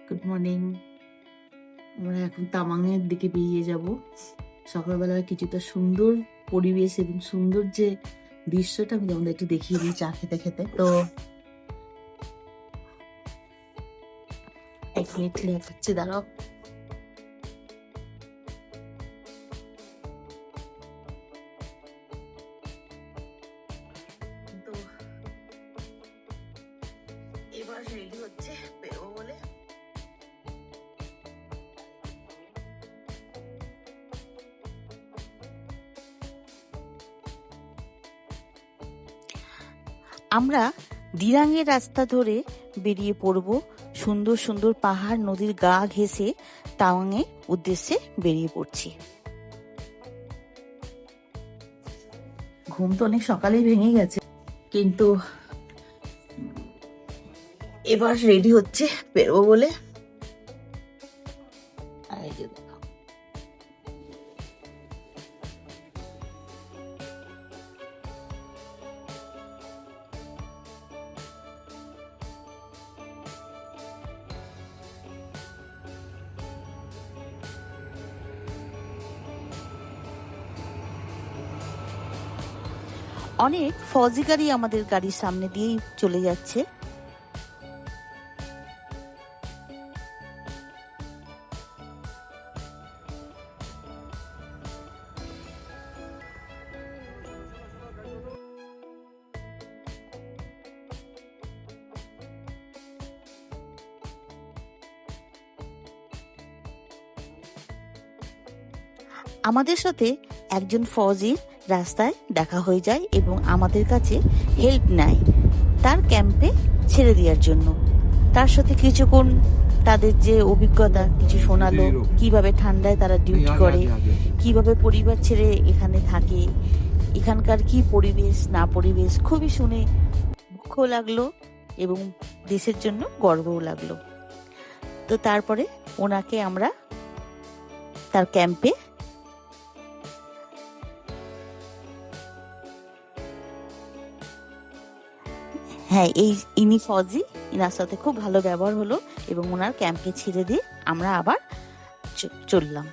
Good morning. আমরা এখন তামাংয়ের দিকে বেরিয়ে যাব। সকালবেলার কিছুটা সুন্দর পরিবেশ এবং সুন্দর যে দৃশ্যটা আমি তোমাদের একটু দেখিয়ে দিই চা খেতে খেতে। তো এক মিনিট লেট হচ্ছে, দাঁড়াও। তো এবার রেডি হচ্ছে বেরোবো বলে। আমরা দিরাঙের রাস্তা ধরে বেরিয়ে পড়ব। সুন্দর সুন্দর পাহাড় নদীর গা ঘেঁষে তাওয়াংয়ের উদ্দেশ্যে বেরিয়ে পড়ছি। ঘুম তো অনেক সকালেই ভেঙে গেছে, কিন্তু এবার রেডি হচ্ছে বেরোবো বলে। অনেক ফৌজি গাড়ি আমাদের গাড়ির সামনে দিয়েই চলে যাচ্ছে। আমাদের সাথে একজন ফৌজির রাস্তায় দেখা হয়ে যায় এবং আমাদের কাছে হেল্প নেয় তার ক্যাম্পে ছেড়ে দেওয়ার জন্য। তার সাথে কিছুক্ষণ তাদের যে অভিজ্ঞতা কিছু শোনালো, কিভাবে ঠান্ডায় তারা ডিউটি করে, কিভাবে পরিবার ছেড়ে এখানে থাকে, এখানকার কি পরিবেশ না পরিবেশ, খুবই শুনে দুঃখ লাগলো এবং দেশের জন্য গর্বও লাগলো। তো তারপরে ওনাকে আমরা তার ক্যাম্পে ইনি ফৌজি, ইনার সাথে খুব ভালো ব্যবহার হলো এবং ওনার ক্যাম্পে ছেড়ে দিয়ে আমরা আবার চললাম।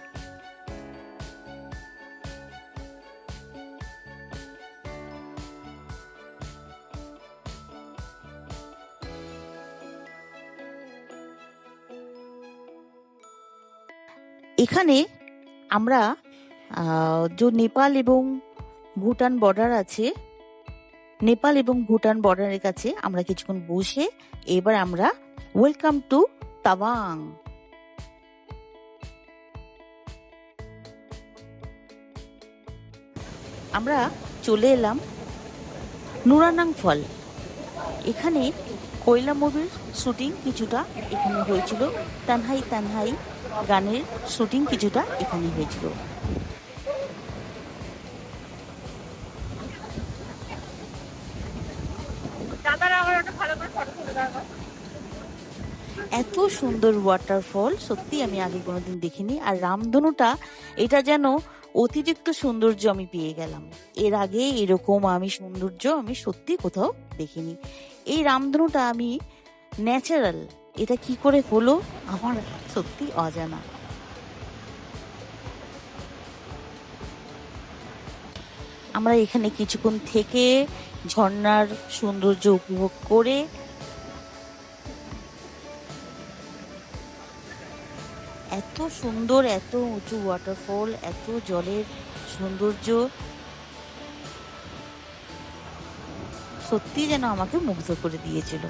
এখানে আমরা যে নেপাল এবং ভুটান বর্ডার আছে, নেপাল এবং ভুটান বর্ডারের কাছে আমরা কিছুক্ষণ বসে এবার আমরা ওয়েলকাম টু তাওয়াং। আমরা চলে এলাম নুরানাং ফল। এখানে কয়লা মুভির শুটিং কিছুটা এখানে হয়েছিল, তানহাই তানহাই গানের শুটিং কিছুটা এখানে হয়েছিল। এত সুন্দর ওয়াটারফল সত্যি আমি আগে কোনোদিন দেখিনি। আর রামধনুটা, এটা যেন অতিরিক্ত সৌন্দর্য আমি পেয়ে গেলাম। এর আগে এরকম সৌন্দর্য আমি সত্যি কোথাও দেখিনি। এই রামধনুটা আমি ন্যাচারাল, এটা কি করে হলো আমার সত্যি অজানা। আমরা এখানে কিছুক্ষণ থেকে ঝর্ণার সৌন্দর্য উপভোগ করে এত সুন্দর, এত উঁচু ওয়াটারফল, এত জলের সৌন্দর্য সত্যি যেন আমাকে মুগ্ধ করে দিয়েছিল।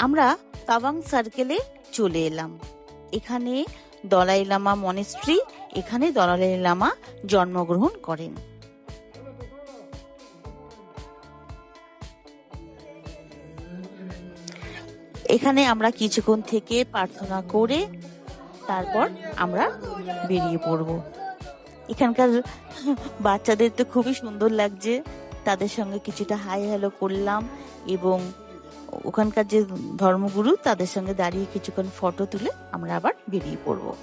আমরা তাওয়াং সার্কেলে চলে এলাম। এখানে দলাই লামা মনেস্ট্রি, এখানে দলাই লামা জন্মগ্রহণ করেন। এখানে আমরা কিছুক্ষণ থেকে প্রার্থনা করে তারপর আমরা বেরিয়ে পড়ব। এখানকার বাচ্চাদের তো খুবই সুন্দর লাগছে, তাদের সঙ্গে কিছুটা হাই হ্যালো করলাম এবং ওখানকার যে ধর্মগুরু তাদের সঙ্গে দাঁড়িয়ে কিছুক্ষণ ফটো তুলে আমরা আবার বেরিয়ে পড়বো।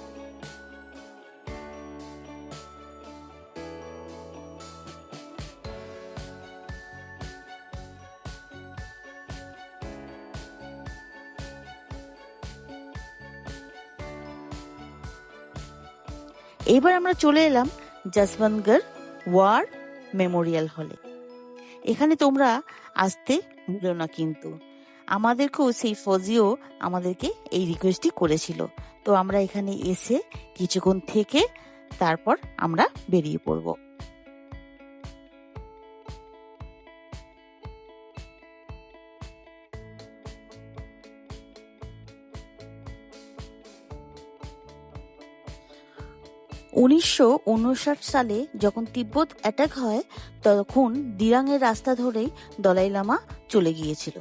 এবার আমরা চলে এলাম যশবন্তগড় ওয়ার মেমোরিয়াল হলে। এখানে তোমরা আসতে ভুলো না কিন্তু। আমাদেরকেও সেই ফৌজিও আমাদেরকে এই রিকোয়েস্টই করেছিল, তো আমরা এখানে এসে কিছুক্ষণ থেকে তারপর আমরা বেরিয়ে পড়ব। উনিশশো সালে যখন তিব্বত অ্যাটাক হয় তখন দিরাংয়ের রাস্তা ধরেই দলাই লামা চলে গিয়েছিল।